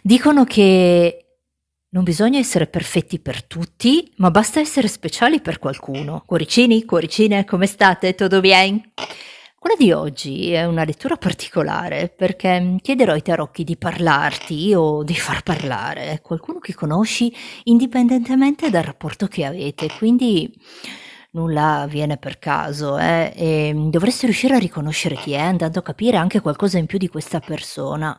Dicono che non bisogna essere perfetti per tutti, ma basta essere speciali per qualcuno. Cuoricini, cuoricine, come state? Tutto bien? Quella di oggi è una lettura particolare perché chiederò ai tarocchi di parlarti o di far parlare qualcuno che conosci indipendentemente dal rapporto che avete, quindi nulla viene per caso, e dovresti riuscire a riconoscere chi è andando a capire anche qualcosa in più di questa persona.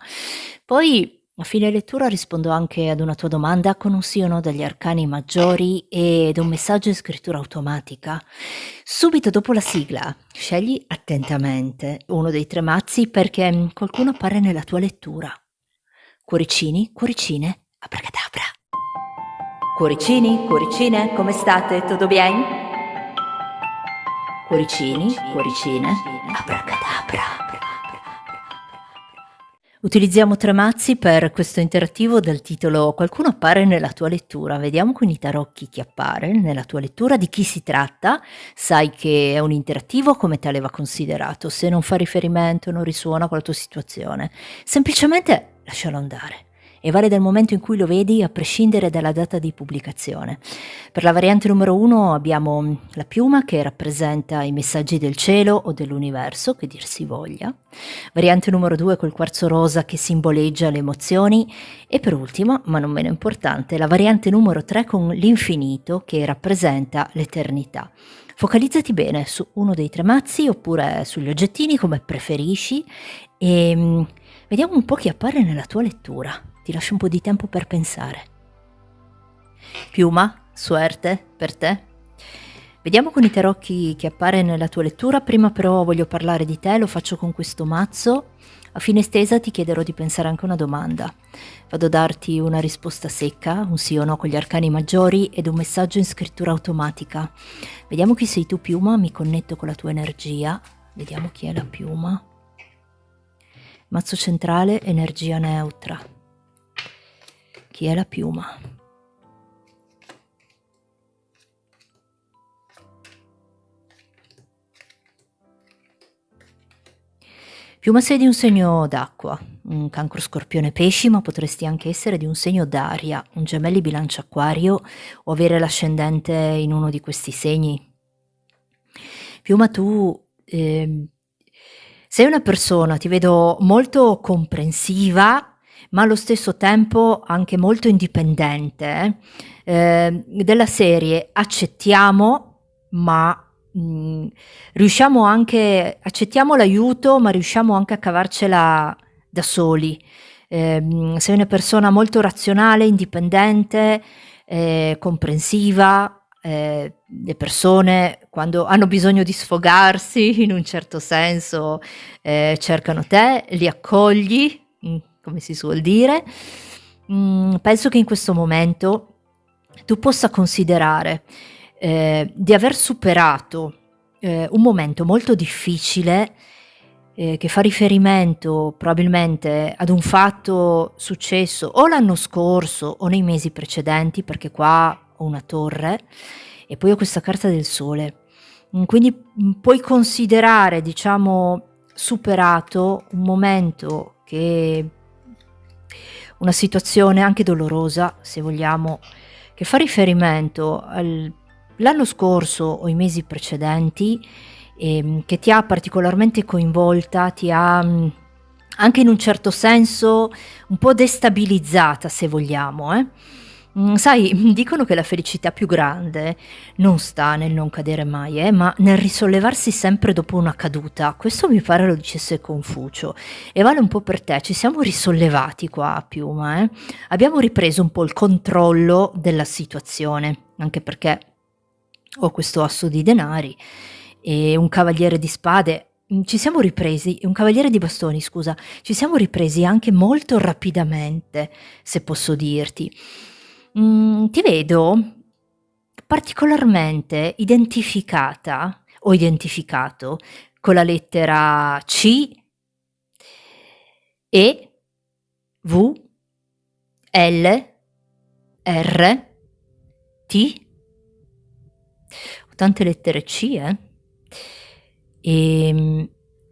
Poi a fine lettura rispondo anche ad una tua domanda con un sì o no degli arcani maggiori ed un messaggio in scrittura automatica. Subito dopo la sigla, scegli attentamente uno dei tre mazzi perché qualcuno appare nella tua lettura. Cuoricini, cuoricine, abracadabra. Cuoricini, cuoricine, come state? Tutto bien? Cuoricini, cuoricine, abracadabra. Utilizziamo tre mazzi per questo interattivo dal titolo Qualcuno appare nella tua lettura. Vediamo con i tarocchi chi appare nella tua lettura, di chi si tratta. Sai che è un interattivo, come tale va considerato. Se non fa riferimento, non risuona con la tua situazione, semplicemente lascialo andare. E vale dal momento in cui lo vedi, a prescindere dalla data di pubblicazione. Per la variante numero 1 abbiamo la piuma, che rappresenta i messaggi del cielo o dell'universo, che dir si voglia. Variante numero 2 col quarzo rosa, che simboleggia le emozioni. E per ultima, ma non meno importante, la variante numero 3 con l'infinito, che rappresenta l'eternità. Focalizzati bene su uno dei tre mazzi oppure sugli oggettini, come preferisci, e vediamo un po' chi appare nella tua lettura. Ti lascio un po' di tempo per pensare. Piuma, suerte per te. Vediamo con i tarocchi che appare nella tua lettura. Prima però voglio parlare di te, lo faccio con questo mazzo. A fine stesa ti chiederò di pensare anche a una domanda. Vado a darti una risposta secca, un sì o no con gli arcani maggiori ed un messaggio in scrittura automatica. Vediamo chi sei tu, piuma, mi connetto con la tua energia. Vediamo chi è la piuma. Mazzo centrale, energia neutra. Chi è la piuma? Piuma, sei di un segno d'acqua, un cancro scorpione pesci, ma potresti anche essere di un segno d'aria, un gemelli bilancia acquario o avere l'ascendente in uno di questi segni. Piuma, tu sei una persona, ti vedo molto comprensiva, ma allo stesso tempo anche molto indipendente, della serie accettiamo, ma accettiamo l'aiuto, ma riusciamo anche a cavarcela da soli. Sei una persona molto razionale, indipendente, comprensiva. Le persone quando hanno bisogno di sfogarsi in un certo senso cercano te, li accogli, come si suol dire. Penso che in questo momento tu possa considerare di aver superato un momento molto difficile, che fa riferimento probabilmente ad un fatto successo o l'anno scorso o nei mesi precedenti, perché qua ho una torre e poi ho questa carta del sole. Quindi puoi considerare, diciamo, superato un momento che una situazione anche dolorosa, se vogliamo, che fa riferimento all'anno scorso o i mesi precedenti, che ti ha particolarmente coinvolta, ti ha anche in un certo senso un po' destabilizzata, se vogliamo. Sai, dicono che la felicità più grande non sta nel non cadere mai, ma nel risollevarsi sempre dopo una caduta. Questo mi pare lo dicesse Confucio e vale un po' per te. Ci siamo risollevati qua a Piuma, abbiamo ripreso un po' il controllo della situazione, anche perché ho questo asso di denari e un cavaliere di spade. Ci siamo ripresi, un cavaliere di bastoni, scusa, ci siamo ripresi anche molto rapidamente, se posso dirti. Ti vedo particolarmente identificata o identificato con la lettera C, E, V, L, R, T. Ho tante lettere C,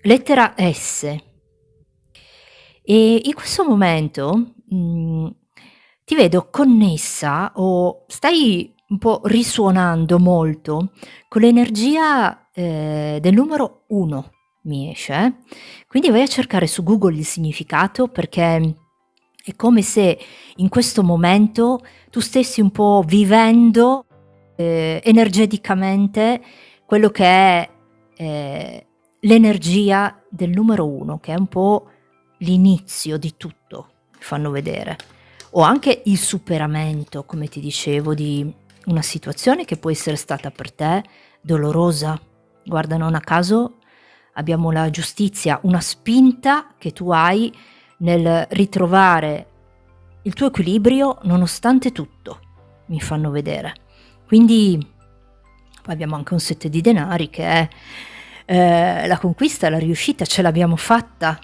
lettera S. E in questo momento mhmm, ti vedo connessa o stai un po' risuonando molto con l'energia, del numero 1 mi esce, quindi vai a cercare su Google il significato perché è come se in questo momento tu stessi un po' vivendo, energeticamente quello che è, l'energia del numero 1, che è un po' l'inizio di tutto, fanno vedere. O anche il superamento, come ti dicevo, di una situazione che può essere stata per te dolorosa. Guarda, non a caso abbiamo la giustizia, una spinta che tu hai nel ritrovare il tuo equilibrio nonostante tutto, mi fanno vedere. Quindi poi abbiamo anche un 7 di denari che è, la conquista, la riuscita, ce l'abbiamo fatta,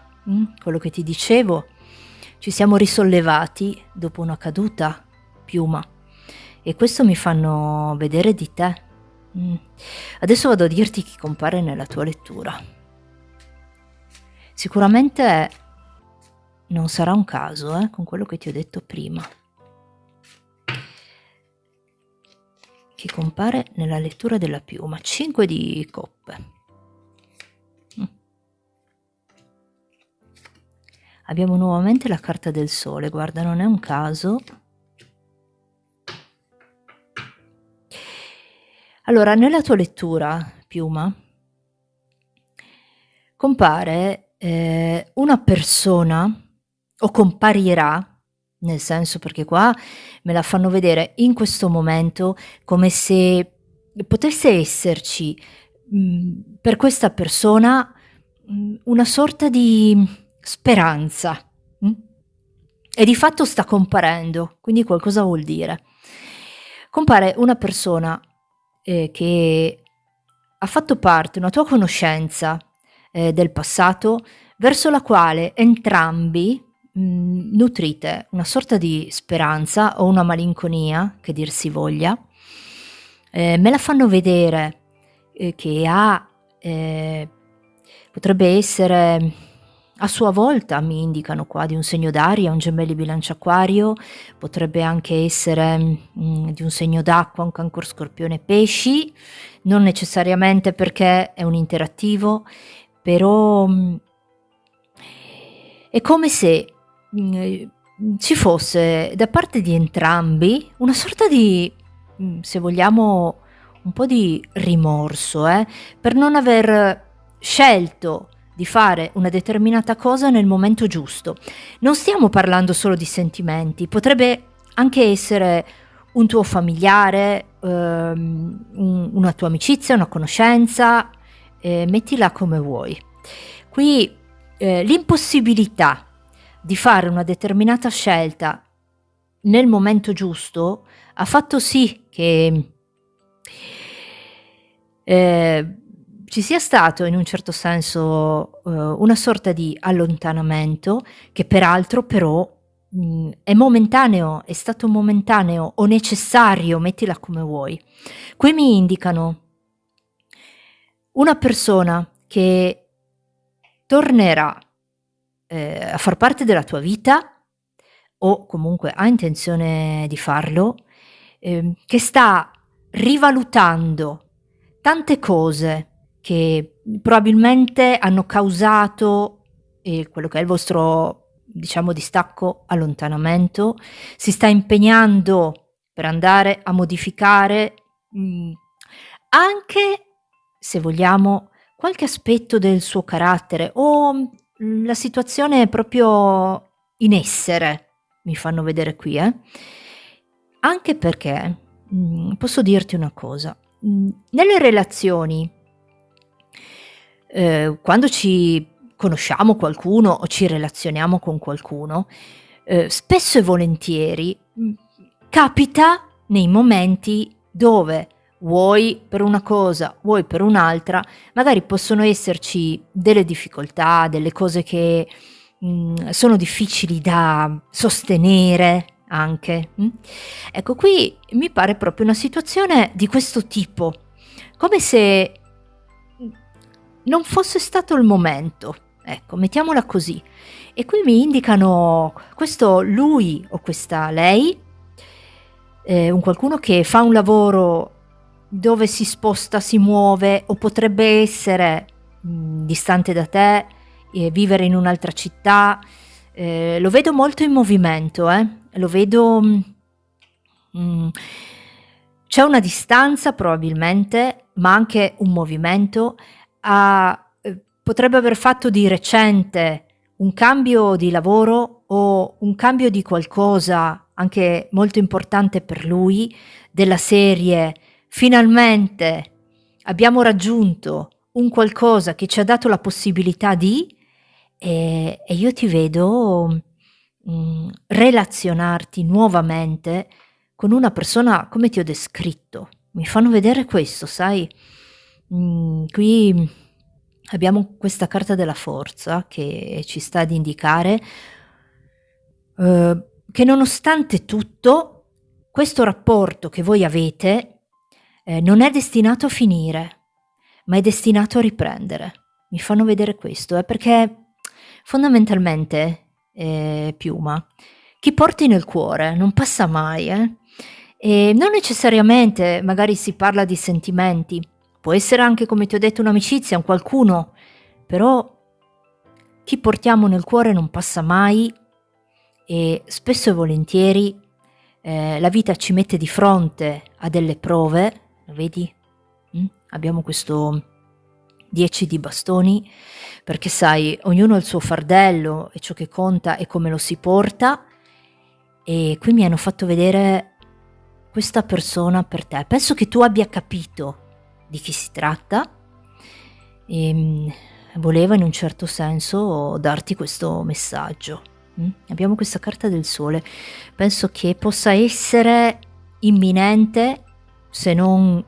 quello che ti dicevo. Ci siamo risollevati dopo una caduta, piuma, e questo mi fanno vedere di te. Adesso vado a dirti chi compare nella tua lettura. Sicuramente non sarà un caso, con quello che ti ho detto prima. Chi compare nella lettura della piuma? 5 di coppe. Abbiamo nuovamente la carta del sole, guarda, non è un caso. Allora, nella tua lettura, piuma, compare una persona, o comparirà, nel senso, perché qua me la fanno vedere in questo momento come se potesse esserci, per questa persona, una sorta di speranza, mh? E di fatto sta comparendo, quindi qualcosa vuol dire. Compare una persona, che ha fatto parte, una tua conoscenza, del passato, verso la quale entrambi, nutrite una sorta di speranza o una malinconia, che dir si voglia. Me la fanno vedere, che ha potrebbe essere a sua volta, mi indicano qua, di un segno d'aria, un gemelli bilancia acquario, potrebbe anche essere, di un segno d'acqua, un cancro scorpione pesci, non necessariamente perché è un interattivo, però, è come se, ci fosse da parte di entrambi una sorta di, se vogliamo, un po' di rimorso, per non aver scelto di fare una determinata cosa nel momento giusto. Non stiamo parlando solo di sentimenti, potrebbe anche essere un tuo familiare, una tua amicizia, una conoscenza, mettila come vuoi. Qui l'impossibilità di fare una determinata scelta nel momento giusto ha fatto sì che ci sia stato in un certo senso una sorta di allontanamento che peraltro però è momentaneo, è stato momentaneo o necessario, mettila come vuoi. Qui mi indicano una persona che tornerà a far parte della tua vita o comunque ha intenzione di farlo, che sta rivalutando tante cose che probabilmente hanno causato, quello che è il vostro, diciamo, distacco, allontanamento, si sta impegnando per andare a modificare, anche, se vogliamo, qualche aspetto del suo carattere o, la situazione è proprio in essere, mi fanno vedere qui, Anche perché, posso dirti una cosa, nelle relazioni, quando ci conosciamo qualcuno o ci relazioniamo con qualcuno, spesso e volentieri, capita nei momenti dove vuoi per una cosa, vuoi per un'altra, magari possono esserci delle difficoltà, delle cose che, sono difficili da sostenere anche, Ecco, qui mi pare proprio una situazione di questo tipo, come se, non fosse stato il momento, ecco, mettiamola così. E qui mi indicano questo lui o questa lei, un qualcuno che fa un lavoro dove si sposta, si muove o potrebbe essere, distante da te, vivere in un'altra città. Lo vedo molto in movimento, lo vedo, mhmm, c'è una distanza probabilmente, ma anche un movimento. Potrebbe aver fatto di recente un cambio di lavoro o un cambio di qualcosa anche molto importante per lui, della serie: "Finalmente abbiamo raggiunto un qualcosa che ci ha dato la possibilità di", e io ti vedo, relazionarti nuovamente con una persona come ti ho descritto. Mi fanno vedere questo, sai? Qui abbiamo questa carta della forza che ci sta ad indicare, che nonostante tutto, questo rapporto che voi avete, non è destinato a finire, ma è destinato a riprendere. Mi fanno vedere questo, perché fondamentalmente, Piuma, chi porti nel cuore non passa mai, e non necessariamente magari si parla di sentimenti, può essere anche, come ti ho detto, un'amicizia, un qualcuno, però chi portiamo nel cuore non passa mai e spesso e volentieri, la vita ci mette di fronte a delle prove, lo vedi? Abbiamo questo 10 di bastoni, perché sai, ognuno ha il suo fardello e ciò che conta è come lo si porta, e qui mi hanno fatto vedere questa persona per te. Penso che tu abbia capito di chi si tratta, e voleva in un certo senso darti questo messaggio. Abbiamo questa carta del sole, penso che possa essere imminente, se non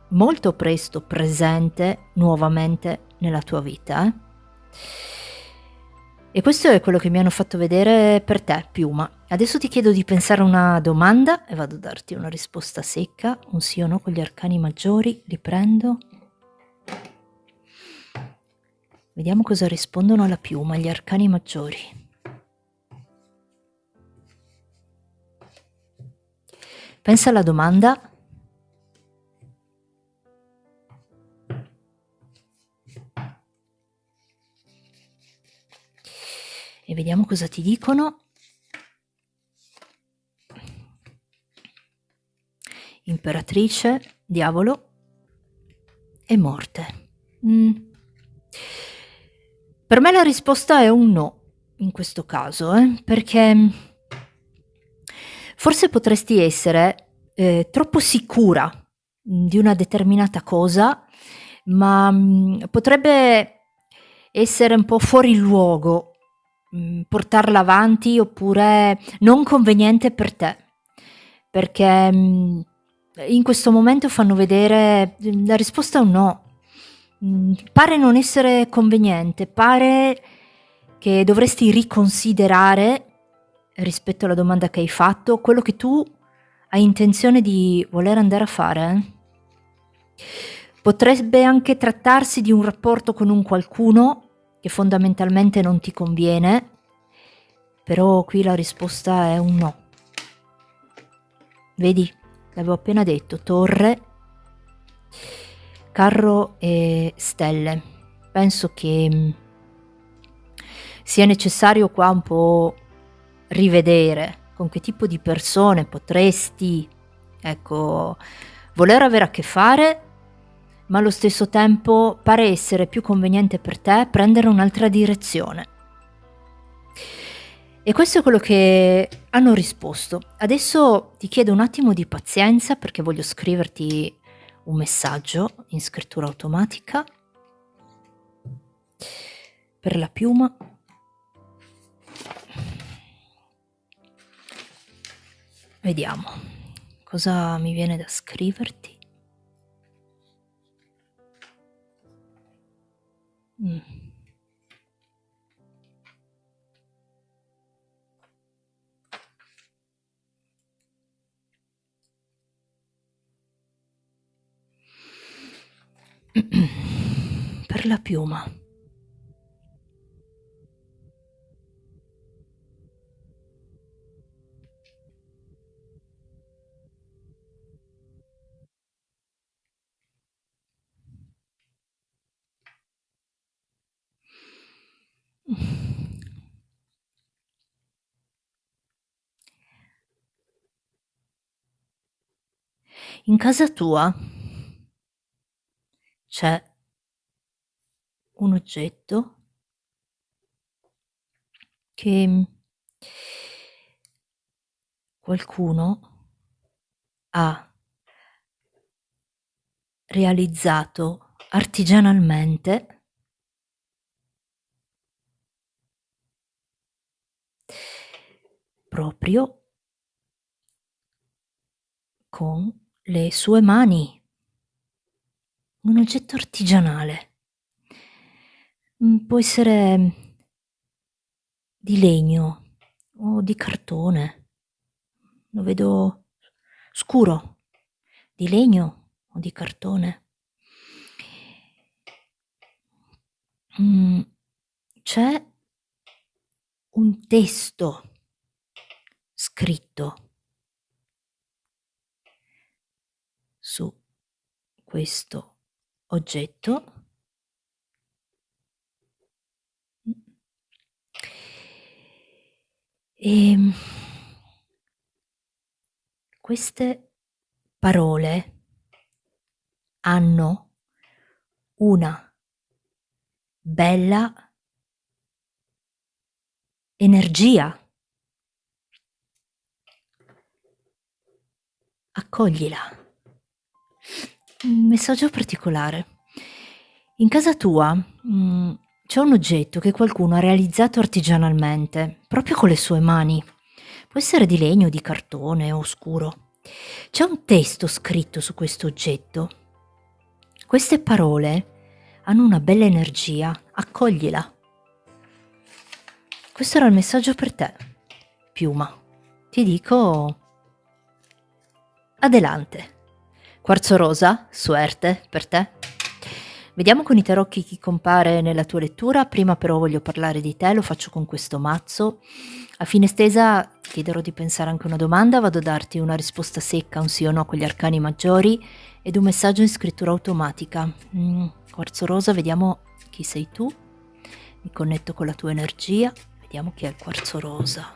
molto presto, presente nuovamente nella tua vita, E questo è quello che mi hanno fatto vedere per te, Piuma. Adesso ti chiedo di pensare a una domanda e vado a darti una risposta secca, un sì o no con gli arcani maggiori. Riprendo. Vediamo cosa rispondono alla Piuma gli arcani maggiori. Pensa alla domanda. E vediamo cosa ti dicono. Imperatrice, diavolo e morte. Per me la risposta è un no in questo caso, perché forse potresti essere troppo sicura di una determinata cosa, ma potrebbe essere un po' fuori luogo portarla avanti, oppure non conveniente per te, perché in questo momento fanno vedere la risposta è un no. Pare non essere conveniente, pare che dovresti riconsiderare, rispetto alla domanda che hai fatto, quello che tu hai intenzione di voler andare a fare. Potrebbe anche trattarsi di un rapporto con un qualcuno che fondamentalmente non ti conviene, però qui la risposta è un no. Vedi, l'avevo appena detto, torre, carro e stelle. Penso che sia necessario qua un po' rivedere con che tipo di persone potresti, ecco, voler avere a che fare, ma allo stesso tempo pare essere più conveniente per te prendere un'altra direzione. E questo è quello che hanno risposto. Adesso ti chiedo un attimo di pazienza perché voglio scriverti un messaggio in scrittura automatica per la Piuma. Vediamo cosa mi viene da scriverti. Per la Piuma. In casa tua c'è un oggetto che qualcuno ha realizzato artigianalmente proprio con le sue mani. Un oggetto artigianale. Può essere di legno o di cartone. Lo vedo scuro. Di legno o di cartone. C'è un testo scritto su questo oggetto. Ehm, Queste parole hanno una bella energia. Accoglila. Un messaggio particolare. In casa tua, c'è un oggetto che qualcuno ha realizzato artigianalmente, proprio con le sue mani. Può essere di legno, di cartone o scuro. C'è un testo scritto su questo oggetto. Queste parole hanno una bella energia. Accoglila. Questo era il messaggio per te, piuma. Ti dico adelante. Quarzo rosa, suerte per te. Vediamo con i tarocchi chi compare nella tua lettura. Prima però voglio parlare di te, lo faccio con questo mazzo. A fine stesa ti chiederò di pensare anche a una domanda, vado a darti una risposta secca, un sì o no con gli arcani maggiori ed un messaggio in scrittura automatica. Quarzo rosa, vediamo chi sei tu. Mi connetto con la tua energia, vediamo chi è il quarzo rosa.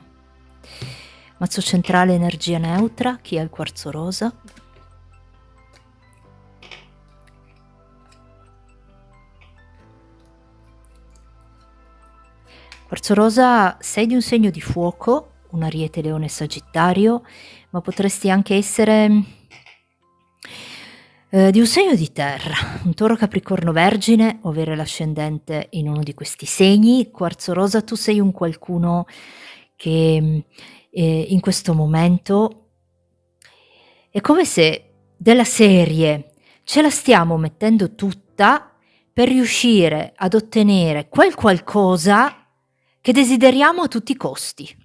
Mazzo centrale, energia neutra, chi è il quarzo rosa? Quarzo rosa, sei di un segno di fuoco, un ariete, leone, sagittario, ma potresti anche essere di un segno di terra, un toro, capricorno, vergine, o avere l'ascendente in uno di questi segni. Quarzo rosa, tu sei un qualcuno che in questo momento è come se della serie ce la stiamo mettendo tutta per riuscire ad ottenere quel qualcosa che desideriamo a tutti i costi.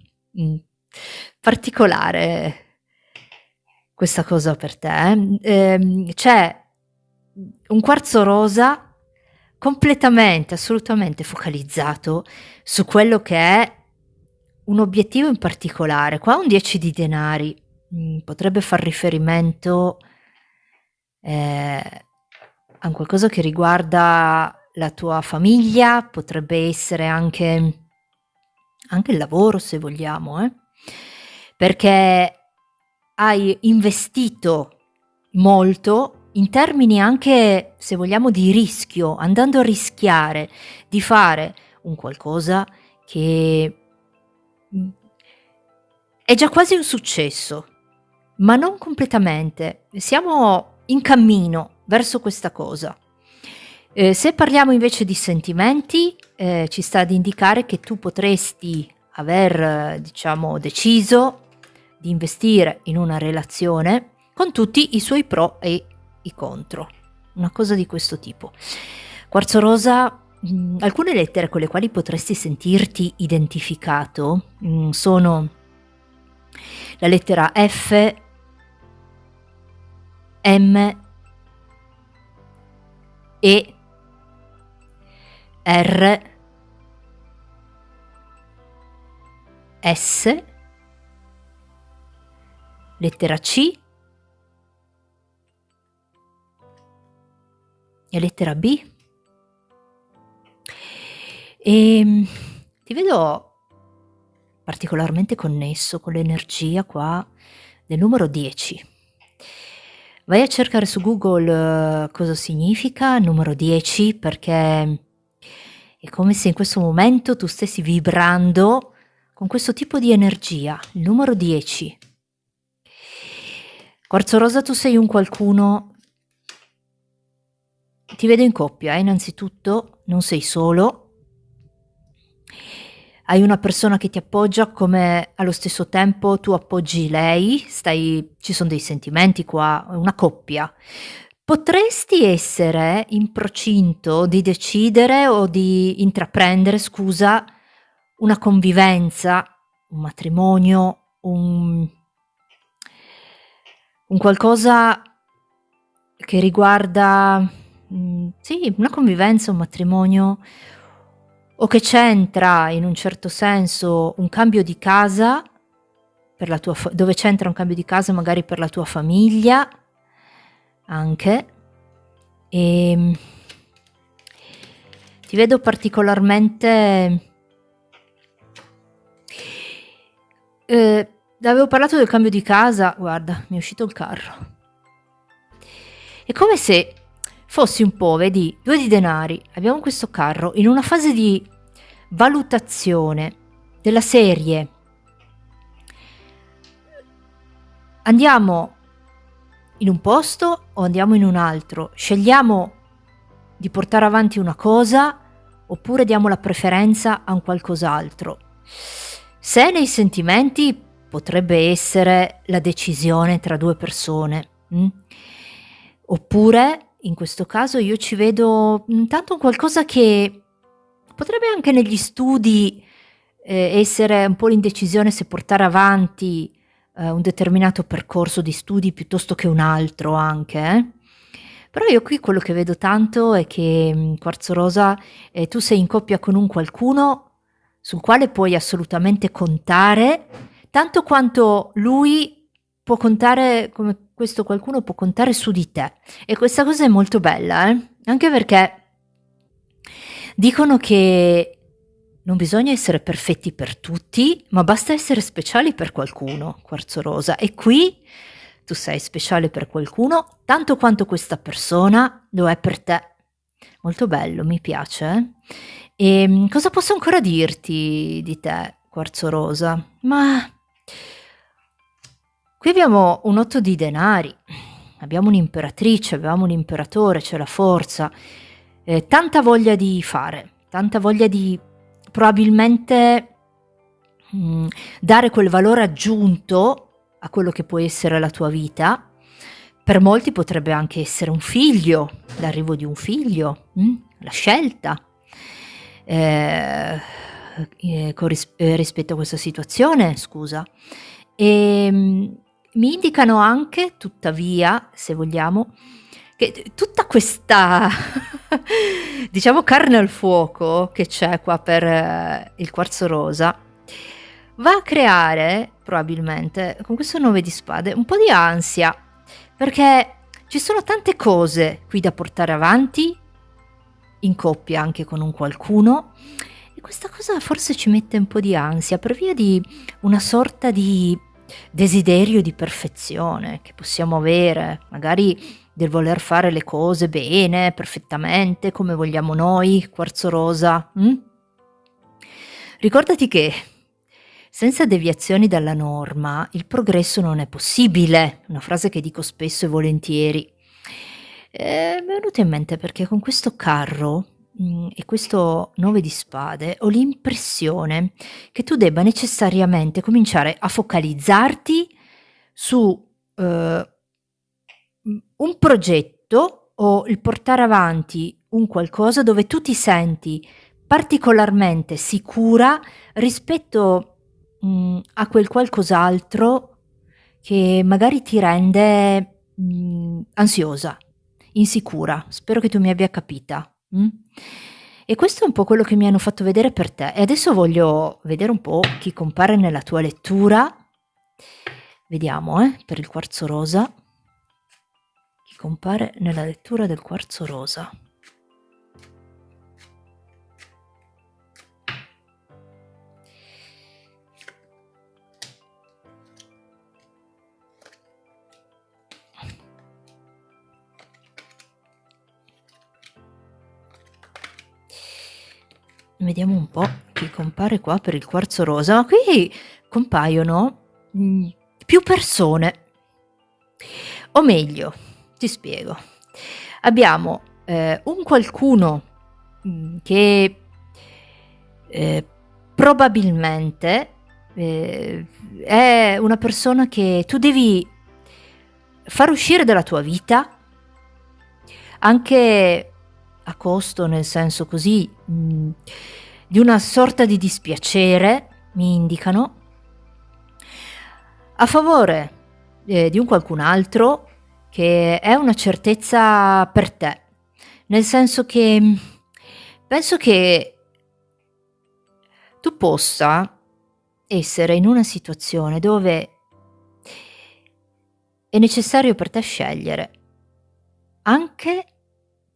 Particolare questa cosa per te. C'è un quarzo rosa completamente, assolutamente focalizzato su quello che è un obiettivo in particolare. Qua un 10 di denari, potrebbe far riferimento a un qualcosa che riguarda la tua famiglia, potrebbe essere anche il lavoro se vogliamo, perché hai investito molto in termini anche, se vogliamo, di rischio, andando a rischiare di fare un qualcosa che è già quasi un successo, ma non completamente. Siamo in cammino verso questa cosa. Se parliamo invece di sentimenti, ci sta ad indicare che tu potresti aver, diciamo, deciso di investire in una relazione con tutti i suoi pro e i contro. Una cosa di questo tipo. Quarzo rosa, alcune lettere con le quali potresti sentirti identificato sono la lettera F, M, E, R, S, lettera C e lettera B. Ti vedo particolarmente connesso con l'energia qua del numero 10. Vai a cercare su Google cosa significa numero 10, perché è come se in questo momento tu stessi vibrando con questo tipo di energia, il numero 10. Quarzo rosa, tu sei un qualcuno, ti vedo in coppia, innanzitutto, non sei solo. Hai una persona che ti appoggia, come allo stesso tempo tu appoggi lei, ci sono dei sentimenti qua, è una coppia. Potresti essere in procinto di decidere o di intraprendere, scusa, una convivenza, un matrimonio, un qualcosa che riguarda, sì, una convivenza, un matrimonio, o che c'entra in un certo senso un cambio di casa per la tua dove c'entra un cambio di casa magari per la tua famiglia anche. Ehm, Ti vedo particolarmente, avevo parlato del cambio di casa, guarda, mi è uscito il carro. È come se fossi un po', vedi, 2 di denari, abbiamo questo carro in una fase di valutazione della serie: andiamo in un posto o andiamo in un altro? Scegliamo di portare avanti una cosa oppure diamo la preferenza a un qualcos'altro? Se nei sentimenti, potrebbe essere la decisione tra 2 persone, oppure in questo caso io ci vedo intanto un qualcosa che potrebbe anche negli studi, essere un po' l'indecisione se portare avanti, un determinato percorso di studi piuttosto che un altro anche, Però io qui quello che vedo tanto è che, Quarzo Rosa, tu sei in coppia con un qualcuno sul quale puoi assolutamente contare, tanto quanto lui può contare, come questo qualcuno può contare su di te. E questa cosa è molto bella, anche perché dicono che non bisogna essere perfetti per tutti, ma basta essere speciali per qualcuno, Quarzo Rosa. E qui tu sei speciale per qualcuno, tanto quanto questa persona lo è per te. Molto bello, mi piace. Cosa posso ancora dirti di te, Quarzo Rosa? Ma qui abbiamo un 8 di denari, abbiamo un'imperatrice, avevamo un imperatore, c'è la forza, tanta voglia di fare, tanta voglia di probabilmente, dare quel valore aggiunto a quello che può essere la tua vita. Per molti potrebbe anche essere un figlio, l'arrivo di un figlio, la scelta, rispetto a questa situazione, scusa. Mi indicano anche, tuttavia, se vogliamo, che tutta questa diciamo carne al fuoco che c'è qua per il quarzo rosa va a creare probabilmente con questo 9 di spade un po' di ansia, perché ci sono tante cose qui da portare avanti in coppia anche con un qualcuno, e questa cosa forse ci mette un po' di ansia per via di una sorta di desiderio di perfezione che possiamo avere, magari del voler fare le cose bene, perfettamente, come vogliamo noi, quarzo rosa. Ricordati che senza deviazioni dalla norma il progresso non è possibile, una frase che dico spesso e volentieri. Mi è venuta in mente perché con questo carro, e questo 9 di spade, ho l'impressione che tu debba necessariamente cominciare a focalizzarti su, un progetto o il portare avanti un qualcosa dove tu ti senti particolarmente sicura rispetto, a quel qualcos'altro che magari ti rende, ansiosa, insicura. Spero che tu mi abbia capita, E questo è un po' quello che mi hanno fatto vedere per te. E adesso voglio vedere un po' chi compare nella tua lettura. Vediamo, per il quarzo rosa. Chi compare nella lettura del quarzo rosa. Vediamo un po' chi compare qua per il quarzo rosa. Ma qui compaiono, più persone. O meglio, ti spiego. Abbiamo, un qualcuno, che, ehm, probabilmente, ehm, è una persona che tu devi far uscire dalla tua vita, anche a costo, nel senso così, di una sorta di dispiacere, mi indicano, a favore, di un qualcun altro che è una certezza per te. Nel senso che, penso che tu possa essere in una situazione dove è necessario per te scegliere, anche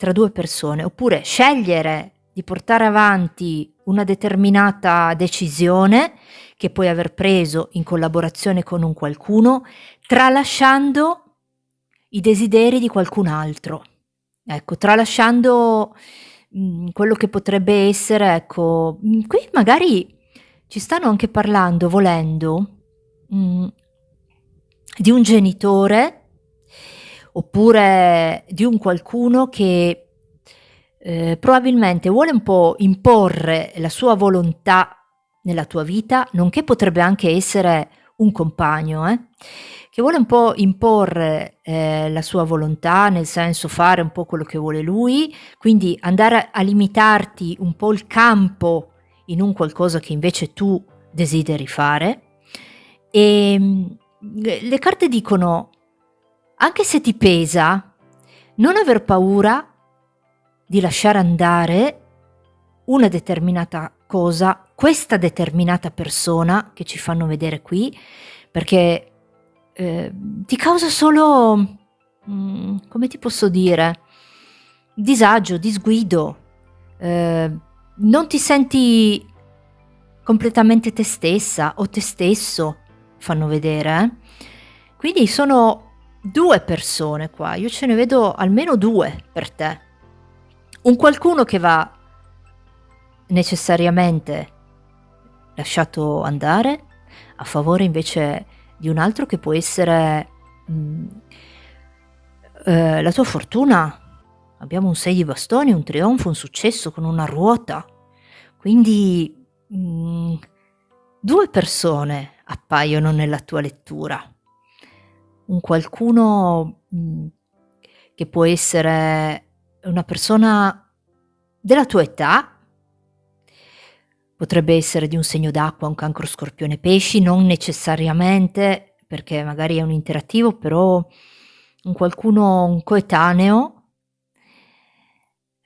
tra 2 persone, oppure scegliere di portare avanti una determinata decisione che puoi aver preso in collaborazione con un qualcuno, tralasciando i desideri di qualcun altro. Ecco, tralasciando, quello che potrebbe essere, ecco, qui magari ci stanno anche parlando, volendo, mhmm, di un genitore, oppure di un qualcuno che, probabilmente vuole un po' imporre la sua volontà nella tua vita, nonché potrebbe anche essere un compagno, che vuole un po' imporre, la sua volontà, nel senso fare un po' quello che vuole lui, quindi andare a limitarti un po' il campo in un qualcosa che invece tu desideri fare. Le carte dicono: anche se ti pesa, non aver paura di lasciare andare una determinata cosa, questa determinata persona che ci fanno vedere qui, perché, ti causa solo, come ti posso dire, disagio, disguido, non ti senti completamente te stessa o te stesso, fanno vedere, Quindi sono 2 persone qua, io ce ne vedo almeno 2 per te. Un qualcuno che va necessariamente lasciato andare, a favore invece di un altro che può essere, mhmm, la tua fortuna. Abbiamo un 6 di bastoni, un trionfo, un successo con una ruota. Quindi, 2 persone appaiono nella tua lettura. Un qualcuno, che può essere una persona della tua età, potrebbe essere di un segno d'acqua, un cancro, scorpione, pesci, non necessariamente, perché magari è un interattivo, però un qualcuno, un coetaneo,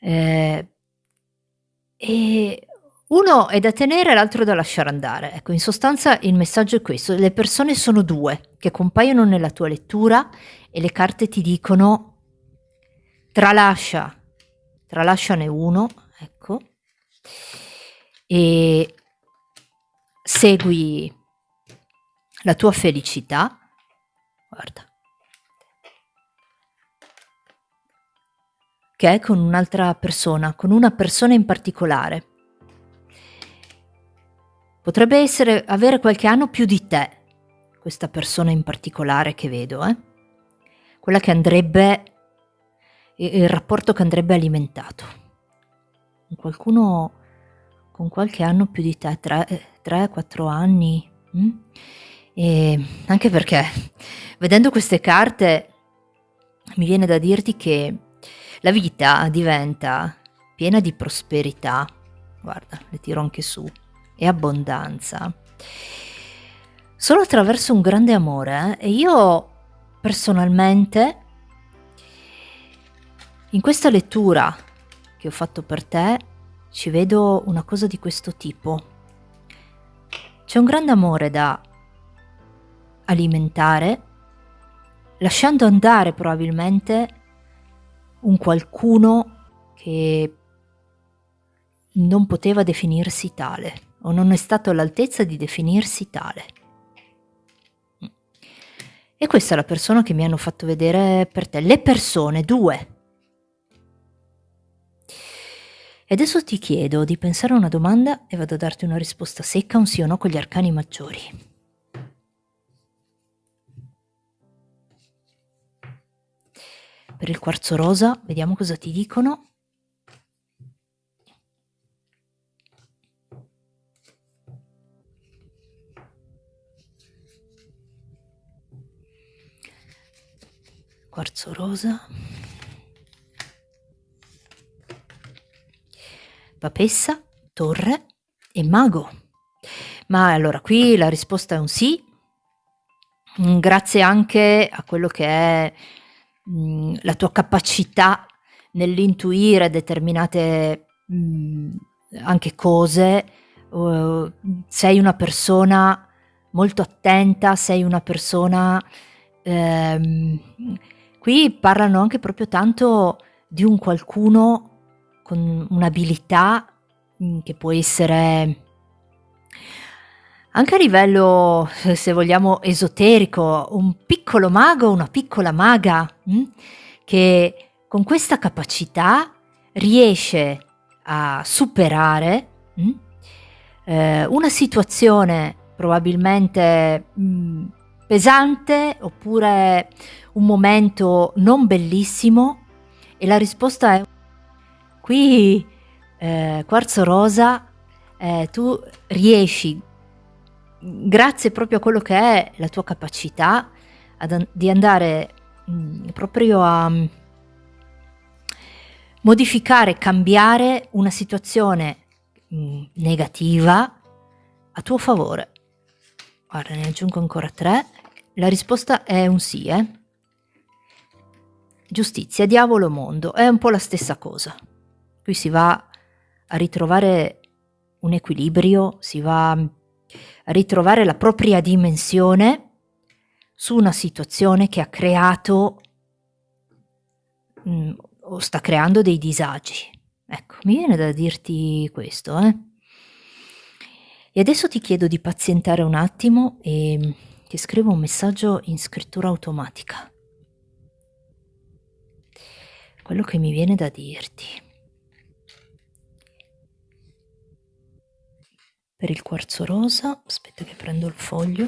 ehm, e uno è da tenere, l'altro da lasciare andare. Ecco, in sostanza il messaggio è questo: le persone sono 2 che compaiono nella tua lettura e le carte ti dicono: tralascia, tralasciane uno, ecco, e segui la tua felicità. Guarda, che è con un'altra persona, con una persona in particolare. Potrebbe avere qualche anno più di te, questa persona in particolare che vedo, quella che andrebbe, il rapporto che andrebbe alimentato. Qualcuno con qualche anno più di te, 3, 4 anni, anche perché vedendo queste carte mi viene da dirti che la vita diventa piena di prosperità. Guarda, le tiro anche su. E abbondanza. Solo attraverso un grande amore, e io personalmente in questa lettura che ho fatto per te ci vedo una cosa di questo tipo. C'è un grande amore da alimentare, lasciando andare probabilmente un qualcuno che non poteva definirsi tale, o non è stato all'altezza di definirsi tale. E questa è la persona che mi hanno fatto vedere per te. Le persone, 2. adesso ti chiedo di pensare a una domanda e vado a darti una risposta secca, un sì o no con gli arcani maggiori. Per il quarzo rosa, vediamo cosa ti dicono. Quarzo rosa. Papessa, torre e mago. Ma allora qui la risposta è un sì, grazie anche a quello che è la tua capacità nell'intuire determinate anche cose. Sei una persona molto attenta, sei una persona ehm, qui parlano anche proprio tanto di un qualcuno con un'abilità che può essere anche a livello, se vogliamo, esoterico, un piccolo mago, una piccola maga, che con questa capacità riesce a superare, una situazione probabilmente, pesante, oppure un momento non bellissimo, e la risposta è qui, quarzo rosa, tu riesci, grazie proprio a quello che è la tua capacità di andare proprio a modificare, cambiare una situazione negativa a tuo favore. Guarda, ne aggiungo ancora 3. La risposta è un sì, Giustizia, diavolo, mondo, è un po' la stessa cosa. Qui si va a ritrovare un equilibrio, si va a ritrovare la propria dimensione su una situazione che ha creato o sta creando dei disagi. Ecco, mi viene da dirti questo, E adesso ti chiedo di pazientare un attimo e ti scrivo un messaggio in scrittura automatica. Quello che mi viene da dirti. Per il quarzo rosa, aspetta che prendo il foglio.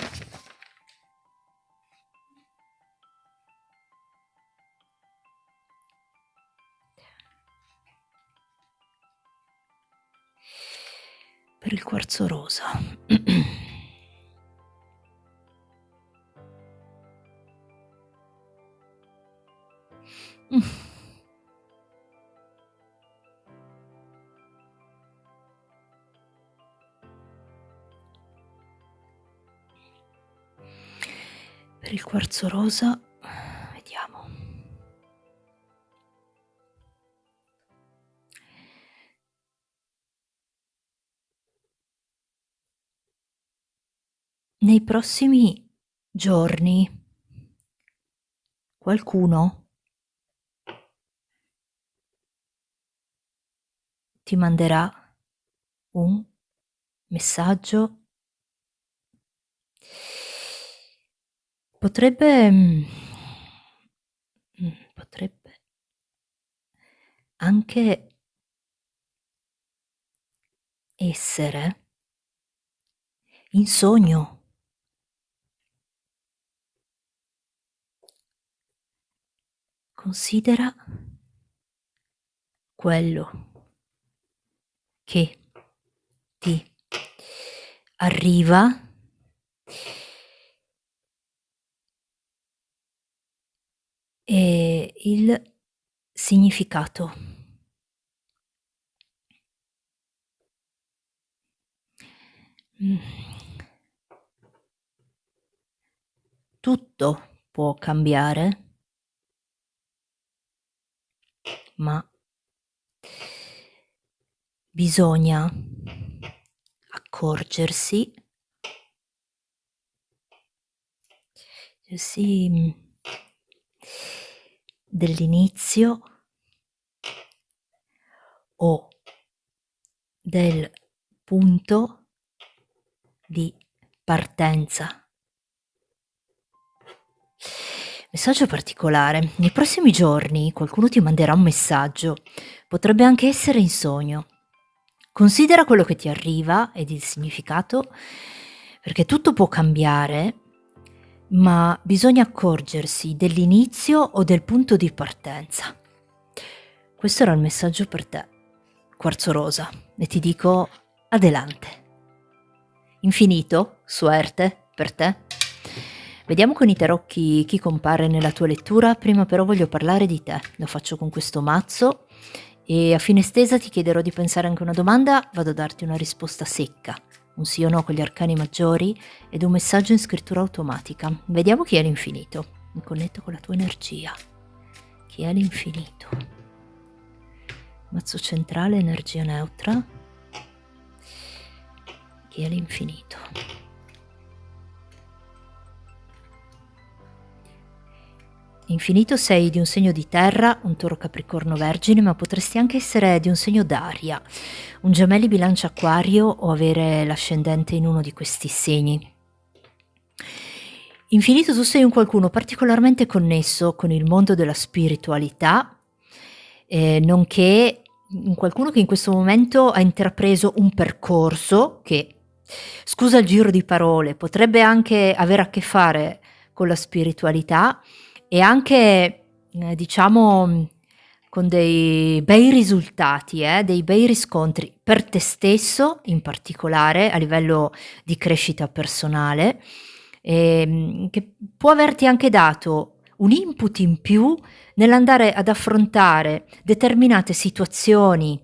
Per il quarzo rosa. Per il quarzo rosa, vediamo. Nei prossimi giorni qualcuno ti manderà un messaggio. Potrebbe anche essere in sogno. Considera quello che ti arriva e il significato. Tutto può cambiare, ma bisogna accorgersi dell'inizio o del punto di partenza. Messaggio particolare. Nei prossimi giorni qualcuno ti manderà un messaggio. Potrebbe anche essere in sogno. Considera quello che ti arriva ed il significato, perché tutto può cambiare, ma bisogna accorgersi dell'inizio o del punto di partenza. Questo era il messaggio per te, quarzo rosa, e ti dico adelante. Infinito, suerte per te. Vediamo con i tarocchi chi compare nella tua lettura, prima però voglio parlare di te. Lo faccio con questo mazzo e a fine stesa ti chiederò di pensare anche a una domanda, vado a darti una risposta secca, un sì o no con gli arcani maggiori ed un messaggio in scrittura automatica. Vediamo chi è l'infinito. Mi connetto con la tua energia. Chi è l'infinito? Mazzo centrale, energia neutra. Chi è l'infinito? Infinito, sei di un segno di terra, un toro capricorno vergine, ma potresti anche essere di un segno d'aria, un gemelli bilancia acquario o avere l'ascendente in uno di questi segni. Infinito, tu sei un qualcuno particolarmente connesso con il mondo della spiritualità, nonché un qualcuno che in questo momento ha intrapreso un percorso che, scusa il giro di parole, potrebbe anche avere a che fare con la spiritualità e anche, diciamo, con dei bei risultati, dei bei riscontri per te stesso, in particolare a livello di crescita personale, che può averti anche dato un input in più nell'andare ad affrontare determinate situazioni,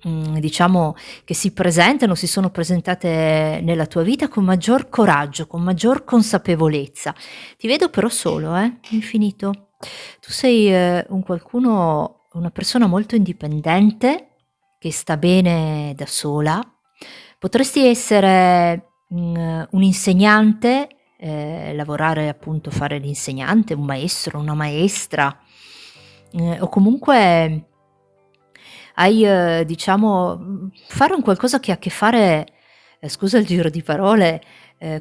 diciamo, che si presentano, si sono presentate nella tua vita con maggior coraggio, con maggior consapevolezza. Ti vedo però solo, infinito. Tu sei un qualcuno, una persona molto indipendente, che sta bene da sola. Potresti essere un insegnante, lavorare appunto, fare l'insegnante, un maestro, una maestra, o comunque hai, diciamo, fare un qualcosa che ha a che fare, scusa il giro di parole,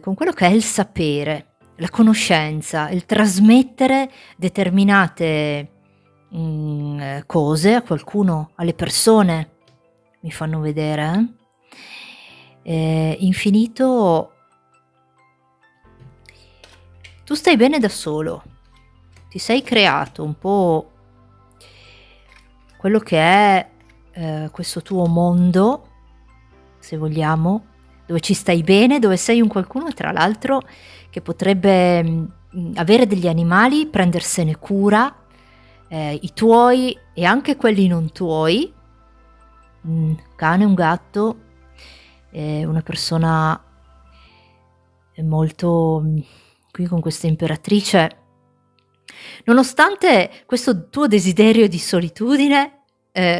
con quello che è il sapere, la conoscenza, il trasmettere determinate, cose a qualcuno, alle persone, mi fanno vedere, infinito, tu stai bene da solo, ti sei creato un po' quello che è, questo tuo mondo, se vogliamo, dove ci stai bene, dove sei un qualcuno tra l'altro che potrebbe, avere degli animali, prendersene cura, i tuoi e anche quelli non tuoi, un cane, un gatto, una persona molto, qui con questa imperatrice, nonostante questo tuo desiderio di solitudine,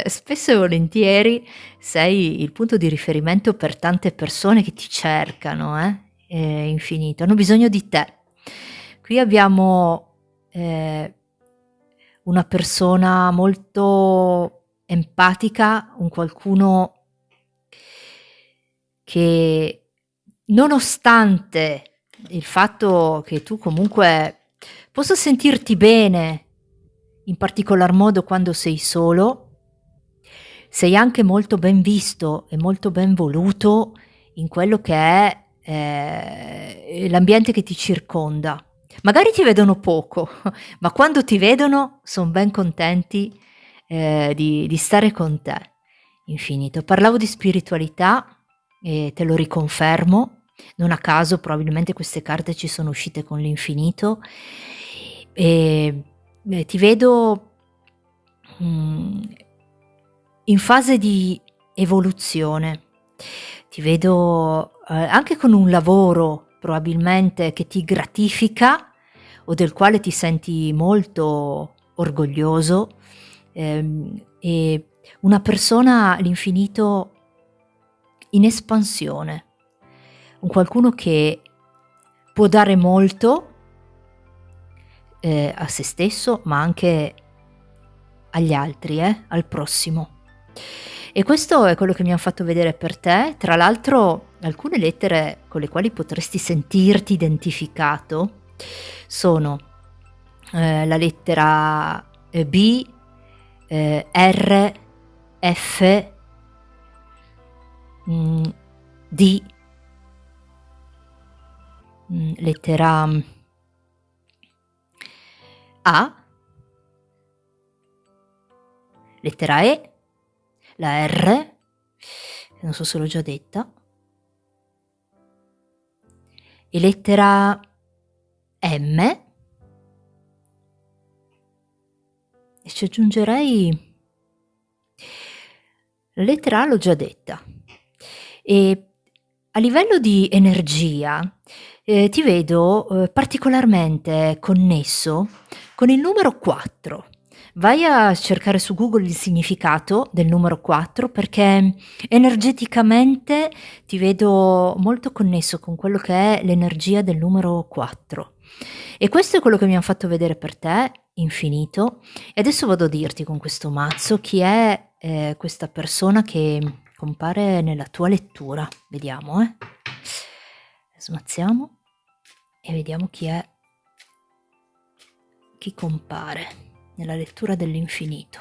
spesso e volentieri sei il punto di riferimento per tante persone che ti cercano, infinito, hanno bisogno di te. Qui abbiamo, una persona molto empatica, un qualcuno che, nonostante il fatto che tu comunque possa sentirti bene, in particolar modo quando sei solo, sei anche molto ben visto e molto ben voluto in quello che è, l'ambiente che ti circonda. Magari ti vedono poco, ma quando ti vedono son ben contenti, di stare con te, infinito. Parlavo di spiritualità e te lo riconfermo. Non a caso probabilmente queste carte ci sono uscite con l'infinito, ti vedo, mhmm, in fase di evoluzione. Ti vedo, anche con un lavoro probabilmente che ti gratifica o del quale ti senti molto orgoglioso, e una persona, l'infinito, in espansione, un qualcuno che può dare molto, a se stesso, ma anche agli altri, al prossimo. E questo è quello che mi han fatto vedere per te. Tra l'altro alcune lettere con le quali potresti sentirti identificato sono, la lettera, B, R, F, mhmm, D, lettera A, lettera E, la R, che non so se l'ho già detta, e lettera M, e ci aggiungerei la lettera A l'ho già detta. E a livello di energia, ti vedo, particolarmente connesso con il numero 4. Vai a cercare su Google il significato del numero 4 perché energeticamente ti vedo molto connesso con quello che è l'energia del numero 4. E questo è quello che mi han fatto vedere per te, infinito. E adesso vado a dirti con questo mazzo chi è, questa persona che compare nella tua lettura. Vediamo, smazziamo e vediamo chi compare nella lettura dell'infinito.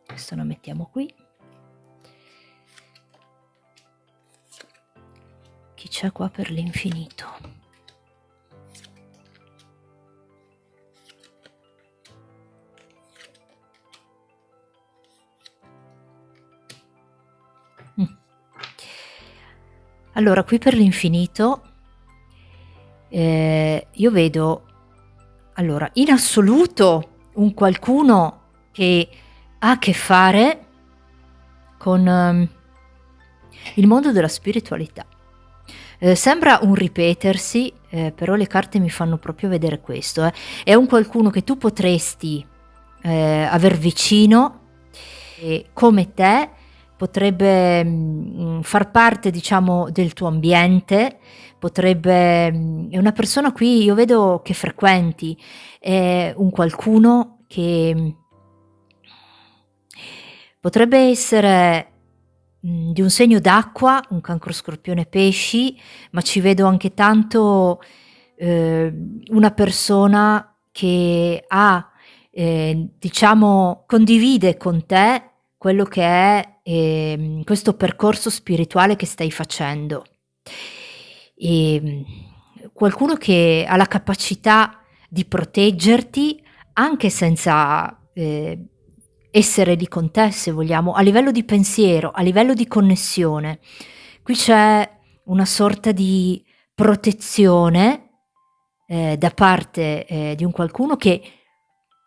Questo lo mettiamo qui. Chi c'è qua per l'infinito? Allora, qui per l'infinito, io vedo, allora, in assoluto un qualcuno che ha a che fare con il mondo della spiritualità. Sembra un ripetersi, però le carte mi fanno proprio vedere questo. È un qualcuno che tu potresti aver vicino e come te potrebbe far parte, diciamo, del tuo ambiente, potrebbe è una persona qui io vedo che frequenti, è un qualcuno che potrebbe essere di un segno d'acqua, un Cancro, Scorpione, Pesci, ma ci vedo anche tanto una persona che ha, diciamo, condivide con te quello che è questo percorso spirituale che stai facendo. Qualcuno che ha la capacità di proteggerti anche senza essere lì con te, se vogliamo, a livello di pensiero, a livello di connessione. Qui c'è una sorta di protezione da parte di un qualcuno che,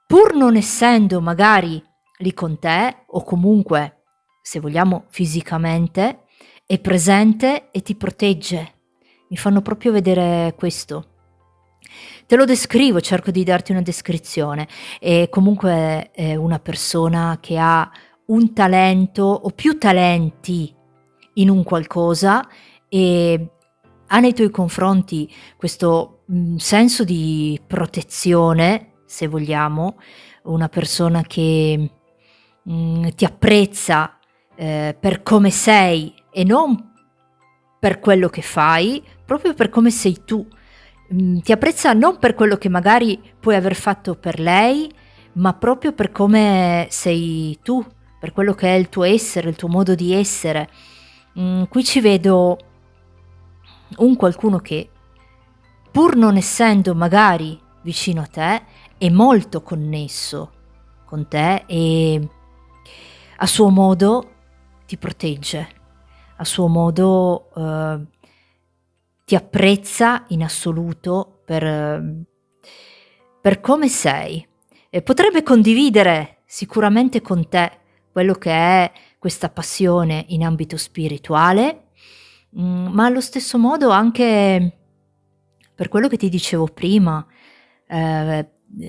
pur non essendo magari lì con te, o comunque, se vogliamo, fisicamente, è presente e ti protegge. Mi fanno proprio vedere questo. Te lo descrivo, cerco di darti una descrizione. Comunque è una persona che ha un talento o più talenti in un qualcosa e ha nei tuoi confronti questo senso di protezione, se vogliamo, una persona che ti apprezza per come sei e non per quello che fai, proprio per come sei tu. Ti apprezza non per quello che magari puoi aver fatto per lei, ma proprio per come sei tu, per quello che è il tuo essere, il tuo modo di essere. Qui ci vedo un qualcuno che, pur non essendo magari vicino a te, è molto connesso con te e a suo modo ti protegge, a suo modo ti apprezza in assoluto per come sei e potrebbe condividere sicuramente con te quello che è questa passione in ambito spirituale, ma allo stesso modo anche per quello che ti dicevo prima,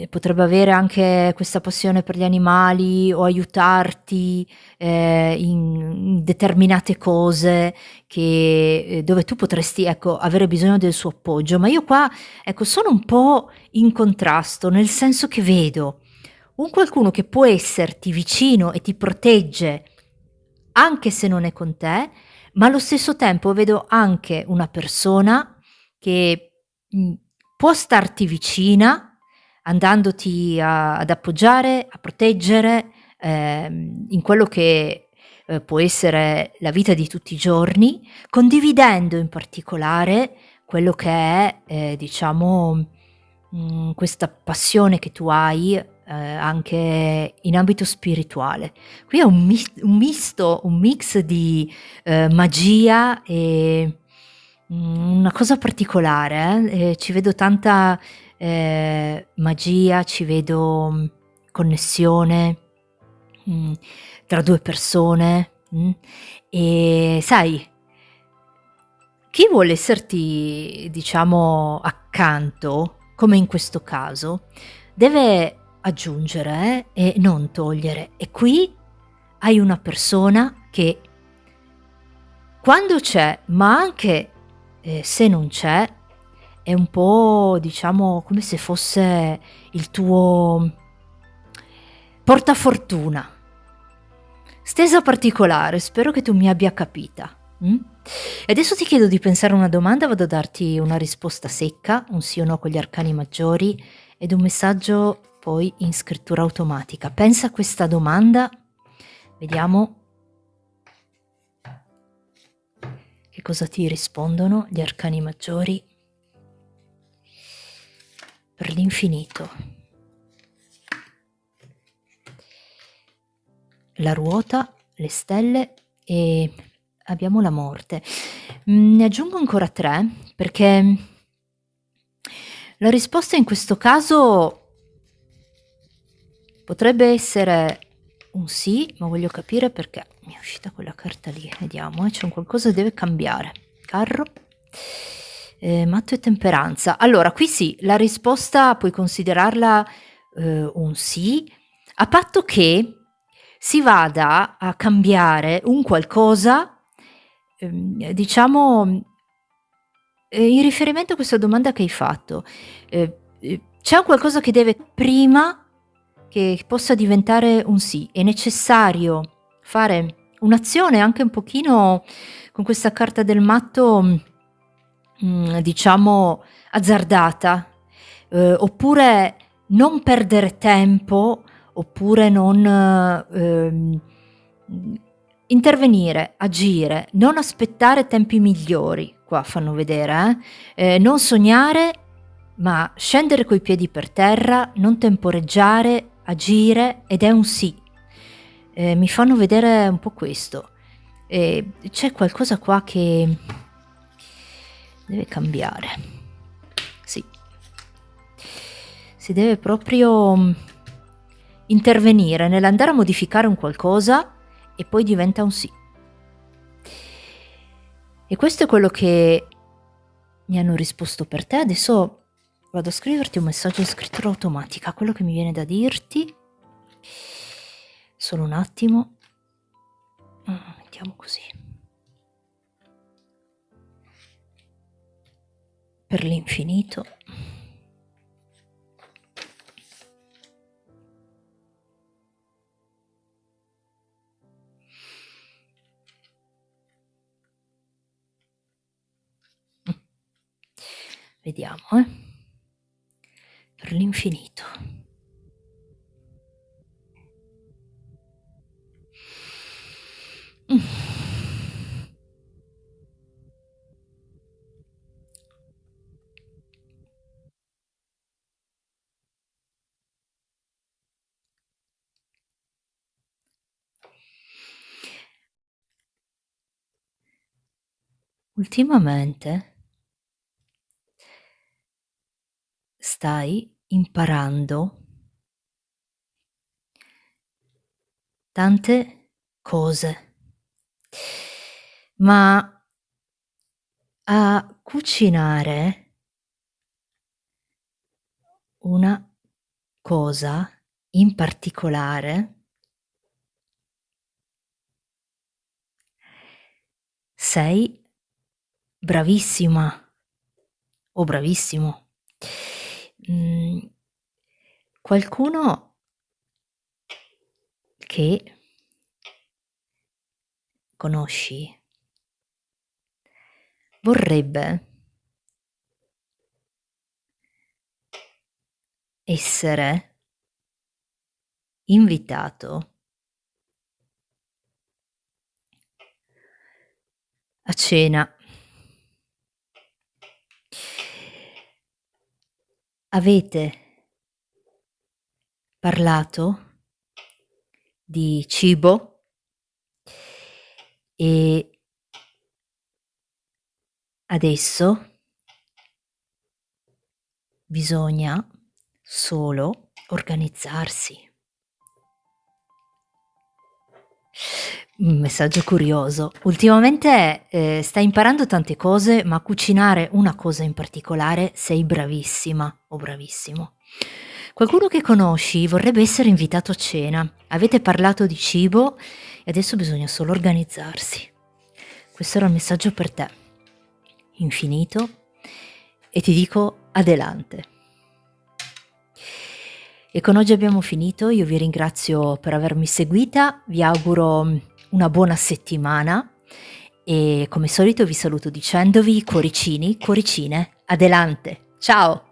potrebbe avere anche questa passione per gli animali o aiutarti, in determinate cose che dove tu potresti, ecco, avere bisogno del suo appoggio. Ma io qua, ecco, sono un po' in contrasto, nel senso che vedo un qualcuno che può esserti vicino e ti protegge anche se non è con te, ma allo stesso tempo vedo anche una persona che può starti vicina andandoti ad appoggiare, a proteggere, in quello che, può essere la vita di tutti i giorni, condividendo in particolare quello che è, diciamo, questa passione che tu hai, anche in ambito spirituale. Qui è un mix di, magia e, una cosa particolare, ci vedo tanta, magia, ci vedo, connessione, mhmm, tra 2 persone, e sai, chi vuole esserti, diciamo, accanto, come in questo caso, deve aggiungere, e non togliere. E qui hai una persona che quando c'è, ma anche, se non c'è, è un po', diciamo, come se fosse il tuo portafortuna. Stesa particolare, spero che tu mi abbia capita, E adesso ti chiedo di pensare a una domanda, vado a darti una risposta secca, un sì o no con gli arcani maggiori ed un messaggio poi in scrittura automatica. Pensa a questa domanda, vediamo che cosa ti rispondono gli arcani maggiori per l'infinito. La ruota, le stelle e abbiamo la morte. Ne aggiungo ancora 3 perché la risposta in questo caso potrebbe essere un sì, ma voglio capire perché mi è uscita quella carta lì. Vediamo, c'è un qualcosa che deve cambiare. Carro, matto e temperanza. Allora, qui sì, la risposta puoi considerarla, un sì, a patto che si vada a cambiare un qualcosa, diciamo, in riferimento a questa domanda che hai fatto, c'è un qualcosa che deve prima che possa diventare un sì. È necessario fare un'azione anche un pochino con questa carta del matto, diciamo azzardata, oppure non perdere tempo, oppure non, intervenire, agire, non aspettare tempi migliori, qua fanno vedere, non sognare, ma scendere coi piedi per terra, non temporeggiare, agire ed è un sì. Mi fanno vedere un po' questo. C'è qualcosa qua che deve cambiare. Sì. Si deve proprio, intervenire nell'andare a modificare un qualcosa e poi diventa un sì. E questo è quello che mi hanno risposto per te. Adesso vado a scriverti un messaggio in scrittura automatica, quello che mi viene da dirti. Solo un attimo. Mettiamo così. Per l'infinito. Vediamo, per l'infinito. Ultimamente stai imparando tante cose, ma a cucinare una cosa in particolare sei bravissima o bravissimo. Mhmm, Qualcuno che conosci vorrebbe essere invitato a cena. Avete parlato di cibo e adesso bisogna solo organizzarsi. Un messaggio curioso. Ultimamente, stai imparando tante cose, ma a cucinare una cosa in particolare sei bravissima o bravissimo. Qualcuno che conosci vorrebbe essere invitato a cena. Avete parlato di cibo e adesso bisogna solo organizzarsi. Questo era il messaggio per te. Infinito. E ti dico adelante. E con oggi abbiamo finito, io vi ringrazio per avermi seguita, vi auguro una buona settimana e come solito vi saluto dicendovi cuoricini, cuoricine, adelante, ciao!